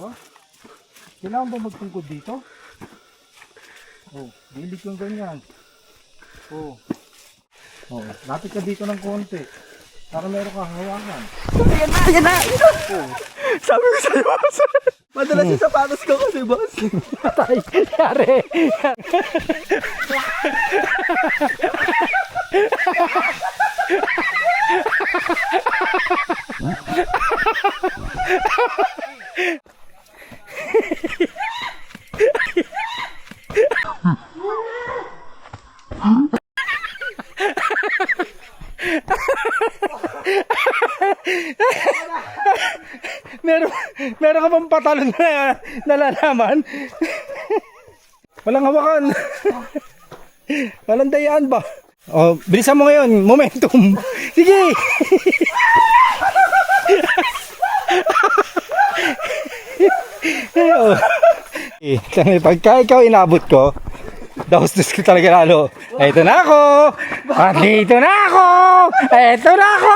Ba? Kailangan ba magtungkod dito? Oh, dilig yung ganyan. Oh. Oh, lapit ka dito ng konti. Para meron kang hawakan. Yan na! Oh. Sabi ko sa'yo, boss. Madalas yung sapatos ko kasi, boss. Patay! Yari! Meron ka bang patalon na nalalaman? Walang hawakan. Walang dayaan ba? Oh, bilisan mo ngayon. Momentum. Sige. Oh. Pagka ikaw inabot ko, daos-dos ko talaga lalo. Eto na ako. Andito na ako. Eto na ako.